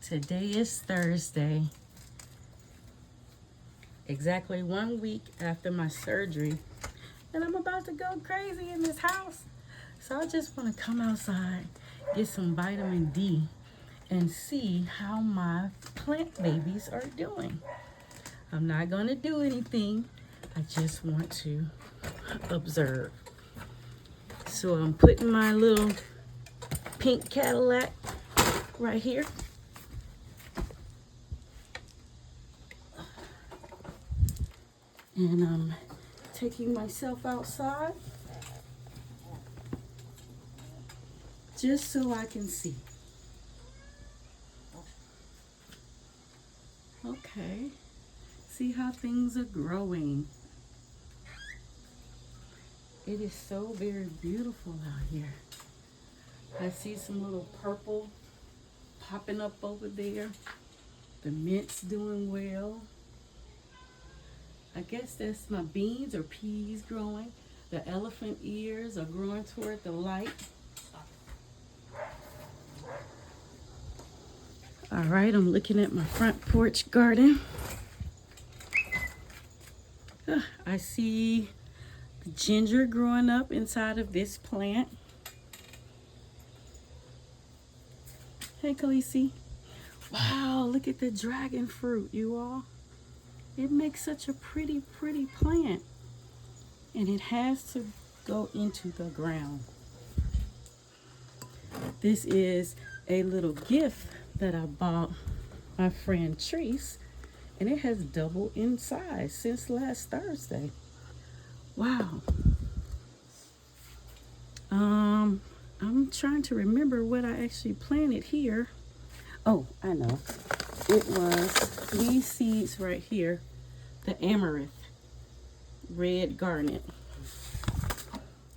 Today is Thursday, exactly 1 week after my surgery, and I'm about to go crazy in this house. So I just want to come outside, get some vitamin D, and see how my plant babies are doing. I'm not going to do anything. I just want to observe. So I'm putting my little pink Cadillac right here. And I'm taking myself outside just so I can see. Okay, see how things are growing. It is so very beautiful out here. I see some little purple popping up over there. The mint's doing well. I guess that's my beans or peas growing. The elephant ears are growing toward the light. All right, I'm looking at my front porch garden. I see the ginger growing up inside of this plant. Hey, Khaleesi. Wow, look at the dragon fruit, you all. It makes such a pretty plant. And it has to go into the ground. This is a little gift that I bought my friend Treese, and it has doubled in size since last Thursday. Wow. I'm trying to remember what I actually planted here. Oh, I know. It was these seeds right here, the amaranth, red garnet.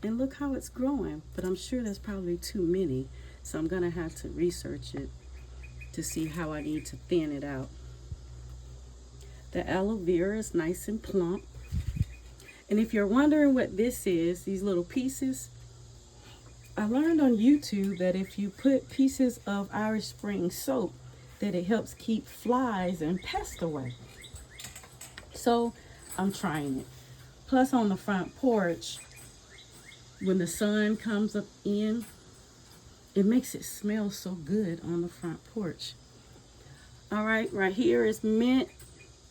And look how it's growing, but I'm sure there's probably too many, so I'm gonna have to research it to see how I need to thin it out. The aloe vera is nice and plump. And if you're wondering what this is, these little pieces, I learned on YouTube that if you put pieces of Irish Spring soap, that it helps keep flies and pests away. So I'm trying it. Plus on the front porch, when the sun comes up in, it makes it smell so good on the front porch. All right, right here is mint,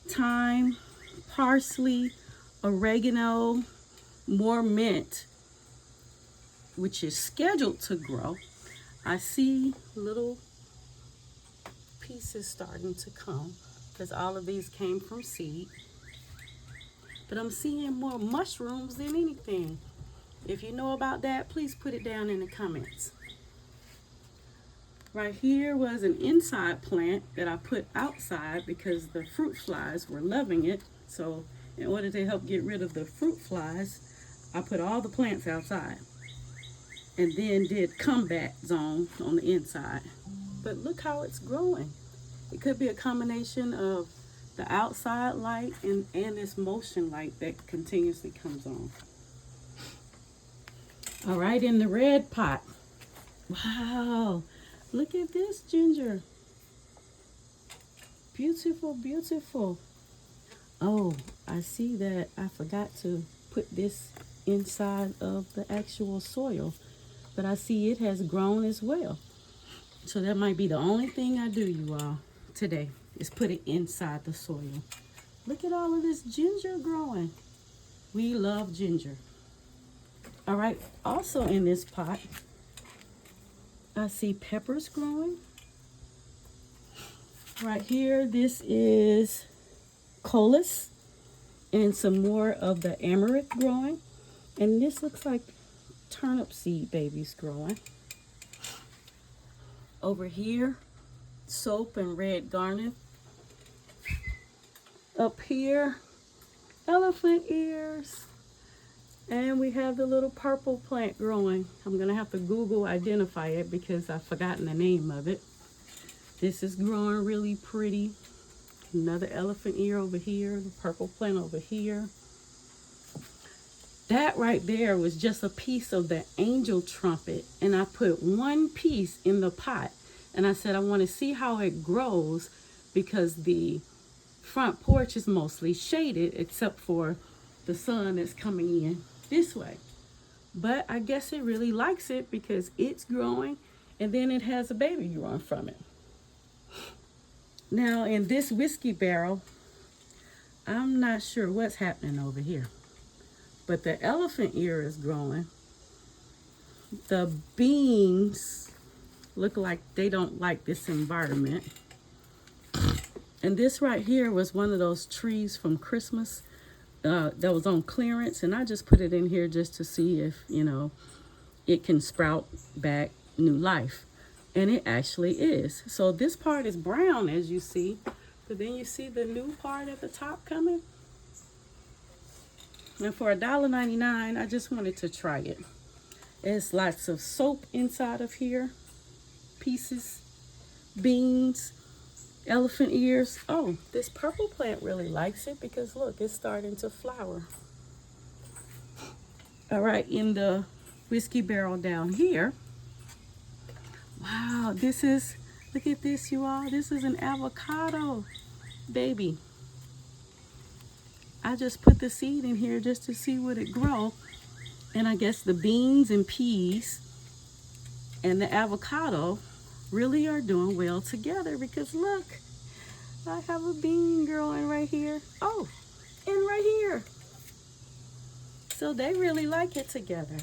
thyme, parsley, oregano, more mint, which is scheduled to grow. I see little pieces starting to come because all of these came from seed. But I'm seeing more mushrooms than anything. If you know about that, please put it down in the comments. Right here was an inside plant that I put outside because the fruit flies were loving it. So in order to help get rid of the fruit flies, I put all the plants outside and then did combat zone on the inside. But look how it's growing. It could be a combination of the outside light and this motion light that continuously comes on. All right, in the red pot. Wow, look at this ginger. Beautiful, beautiful. Oh, I see that I forgot to put this inside of the actual soil, but I see it has grown as well. So that might be the only thing I do, you all, today, is put it inside the soil. Look at all of this ginger growing. We love ginger. All right, also in this pot, I see peppers growing. Right here, this is coleus and some more of the amaranth growing. And this looks like turnip seed babies growing. Over here, soap and red garnet. Up here, elephant ears. And we have the little purple plant growing. I'm gonna have to Google identify it because I've forgotten the name of it. This is growing really pretty. Another elephant ear over here, the purple plant over here. That right there was just a piece of the angel trumpet, and I put one piece in the pot. And I said I want to see how it grows because the front porch is mostly shaded except for the sun that's coming in this way. But I guess it really likes it because it's growing and then it has a baby growing from it. Now in this whiskey barrel, I'm not sure what's happening over here, but the elephant ear is growing. The beans look like they don't like this environment. And this right here was one of those trees from Christmas that was on clearance, and I just put it in here just to see if, you know, it can sprout back new life. And it actually is. So this part is brown, as you see, but then you see the new part at the top coming. And for $1.99, I just wanted to try it. There's lots of soap inside of here, pieces, beans, elephant ears. Oh, this purple plant really likes it because look, it's starting to flower. All right, in the whiskey barrel down here, wow, this is, look at this, you all. This is an avocado baby. I just put the seed in here just to see would it grow. And I guess the beans and peas and the avocado really are doing well together because look, I have a bean growing right here. Oh, and right here. So they really like it together.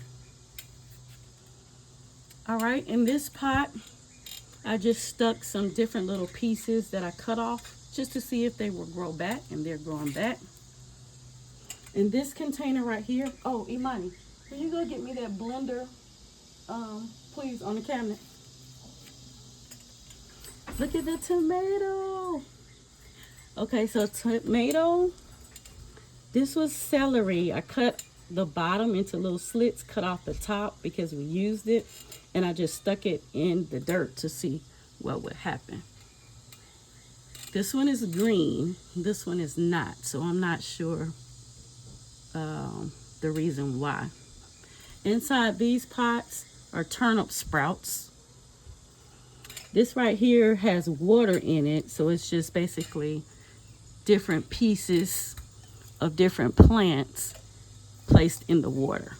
All right, in this pot, I just stuck some different little pieces that I cut off just to see if they will grow back, and they're growing back. In this container right here, oh, Imani, can you go get me that blender, please, on the cabinet? Look at the tomato. Okay, so tomato, this was celery. I cut the bottom into little slits, cut off the top because we used it, and I just stuck it in the dirt to see what would happen. This one is green, this one is not, so I'm not sure the reason why. Inside these pots are turnip sprouts. This right here has water in it, so it's just basically different pieces of different plants placed in the water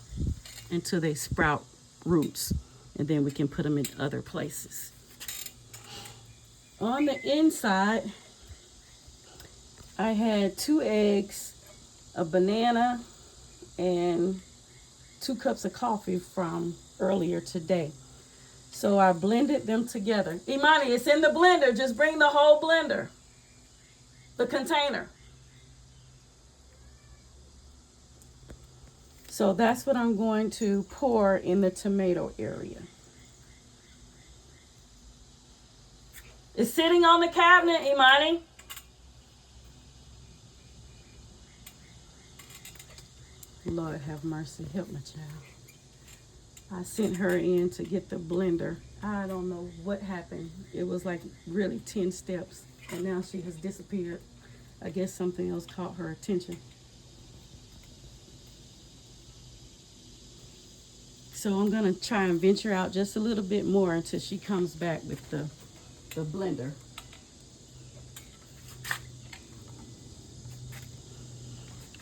until they sprout roots, and then we can put them in other places. On the inside, I had 2 eggs, a banana, and 2 cups of coffee from earlier today. So I blended them together. Imani, it's in the blender. Just bring the whole blender, the container. So that's what I'm going to pour in the tomato area. It's sitting on the cabinet, Imani. Lord have mercy, help my child. I sent her in to get the blender. I don't know what happened. It was like really 10 steps, and now she has disappeared. I guess something else caught her attention. So I'm gonna try and venture out just a little bit more until she comes back with the blender.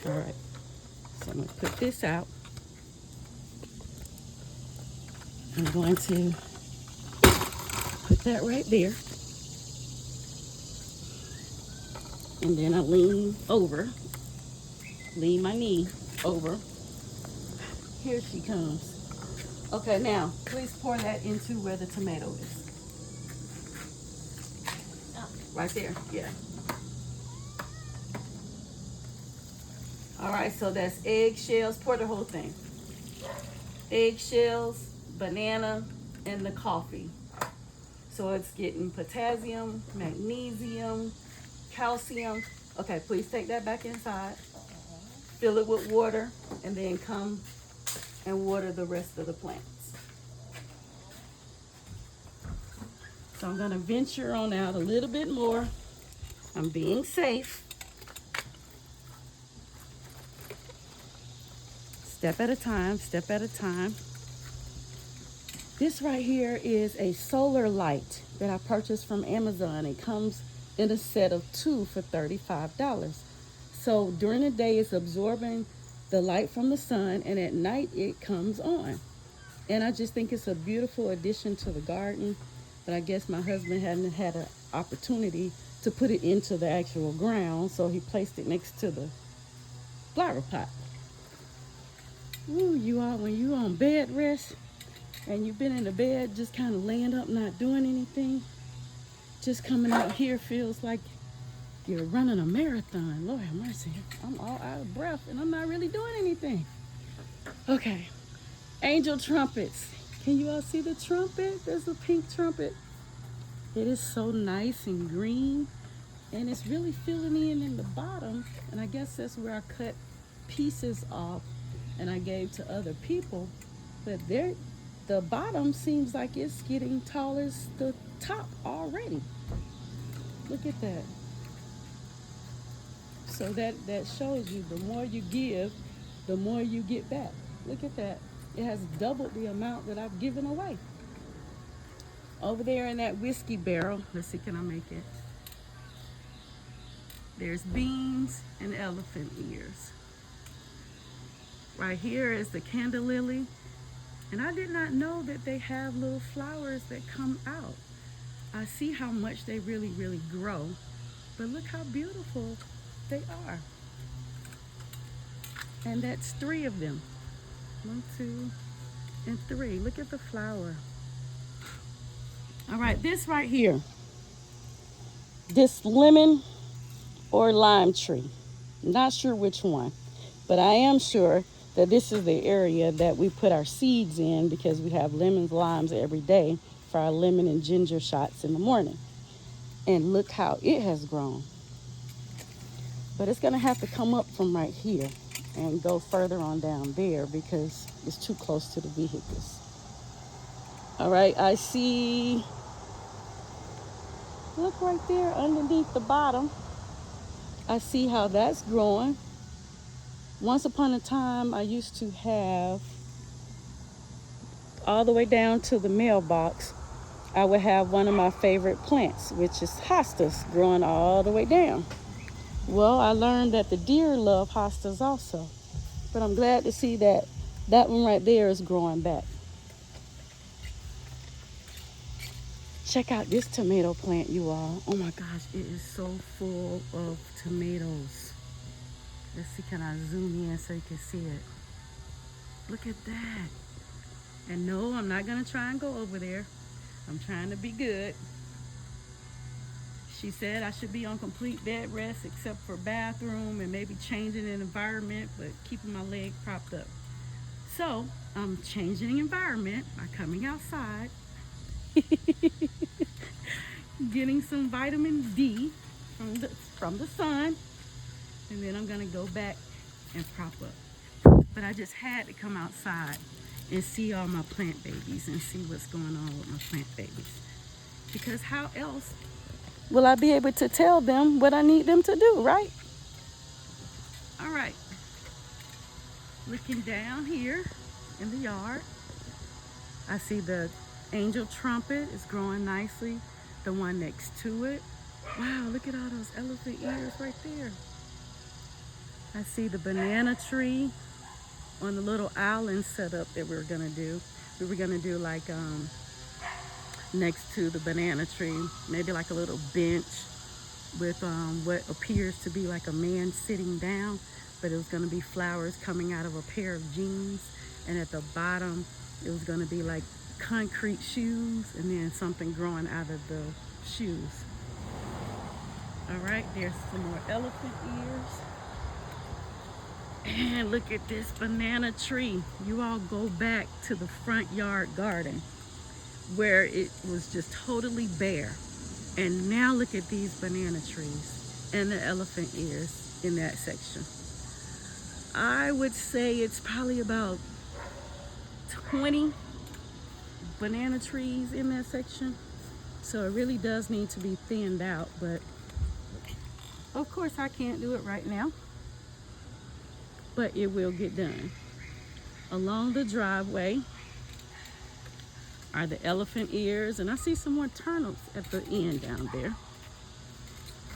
All right, so I'm gonna put this out. I'm going to put that right there. And then I lean my knee over. Here she comes. Okay, now, please pour that into where the tomato is. Right there, yeah. All right, so that's eggshells. Pour the whole thing. Eggshells, banana, and the coffee. So it's getting potassium, magnesium, calcium. Okay, please take that back inside. Fill it with water, and then come and water the rest of the plants. So I'm gonna venture on out a little bit more. I'm being safe. Step at a time, step at a time. This right here is a solar light that I purchased from Amazon. It comes in a set of 2 for $35. So during the day it's absorbing the light from the sun, and at night it comes on. And I just think it's a beautiful addition to the garden. But I guess my husband hadn't had an opportunity to put it into the actual ground, so he placed it next to the flower pot. Ooh, you all, when you on bed rest and you've been in the bed just kind of laying up not doing anything, just coming out here feels like you're running a marathon. Lord have mercy. I'm all out of breath and I'm not really doing anything. Okay. Angel trumpets. Can you all see the trumpet? There's a pink trumpet. It is so nice and green, and it's really filling in the bottom, and I guess that's where I cut pieces off and I gave to other people. But the bottom seems like it's getting taller as the top already. Look at that. So that shows you the more you give, the more you get back. Look at that. It has doubled the amount that I've given away. Over there in that whiskey barrel, let's see, can I make it? There's beans and elephant ears. Right here is the candle lily. And I did not know that they have little flowers that come out. I see how much they really, really grow. But look how beautiful they are. And that's 3 of them. 1, 2, and 3. Look at the flower. All right, this right here, this lemon or lime tree, not sure which one, but I am sure that this is the area that we put our seeds in, because we have lemons, limes every day for our lemon and ginger shots in the morning. And look how it has grown. But it's gonna have to come up from right here and go further on down there because it's too close to the vehicles. All right, I see, look right there underneath the bottom. I see how that's growing. Once upon a time, I used to have, all the way down to the mailbox, I would have one of my favorite plants, which is hostas, growing all the way down. Well, I learned that the deer love hostas also. But I'm glad to see that that one right there is growing back. Check out this tomato plant, you all. Oh my gosh, it is so full of tomatoes. Let's see, can I zoom in so you can see it? Look at that. And no, I'm not gonna try and go over there. I'm trying to be good. She said I should be on complete bed rest except for bathroom and maybe changing an environment, but keeping my leg propped up. So I'm changing the environment by coming outside, getting some vitamin D from the sun, and then I'm gonna go back and prop up. But I just had to come outside and see all my plant babies and see what's going on with my plant babies. Because how else will I be able to tell them what I need them to do, right? All right. Looking down here in the yard, I see the angel trumpet is growing nicely. The one next to it. Wow, look at all those elephant ears right there. I see the banana tree on the little island setup that we're gonna do. We were gonna do like next to the banana tree, maybe like a little bench with what appears to be like a man sitting down, but it was gonna be flowers coming out of a pair of jeans, and at the bottom it was gonna be like concrete shoes and then something growing out of the shoes. All right, there's some more elephant ears. And look at this banana tree. You all go back to the front yard garden where it was just totally bare. And now look at these banana trees and the elephant ears in that section. I would say it's probably about 20 banana trees in that section. So it really does need to be thinned out, but of course I can't do it right now. But it will get done. Along the driveway, are the elephant ears, and I see some more turnips at the end down there.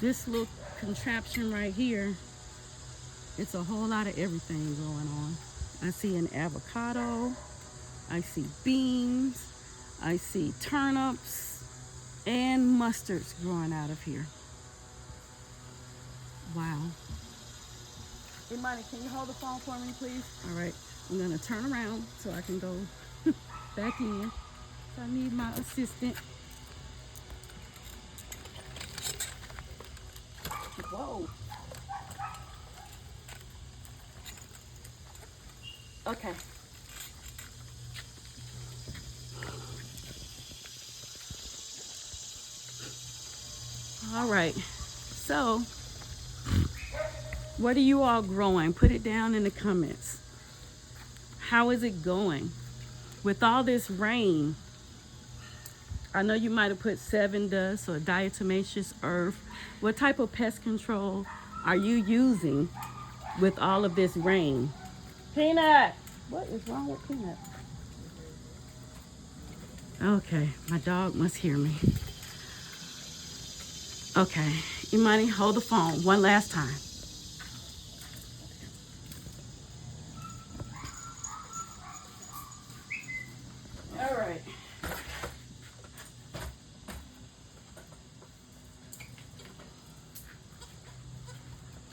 This little contraption right here, it's a whole lot of everything going on. I see an avocado, I see beans, I see turnips, and mustards growing out of here. Wow. Hey, Monty, can you hold the phone for me, please? All right, I'm gonna turn around so I can go back in. So I need my assistant. Whoa. Okay. All right. So, what are you all growing? Put it down in the comments. How is it going? With all this rain, I know you might have put 7 dust or diatomaceous earth. What type of pest control are you using with all of this rain? Peanut! What is wrong with Peanut? Okay, my dog must hear me. Okay, Imani, hold the phone one last time. All right.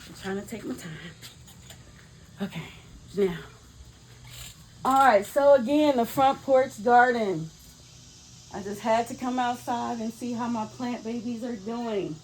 I'm trying to take my time. Okay, now. All right, so again, the front porch garden. I just had to come outside and see how my plant babies are doing.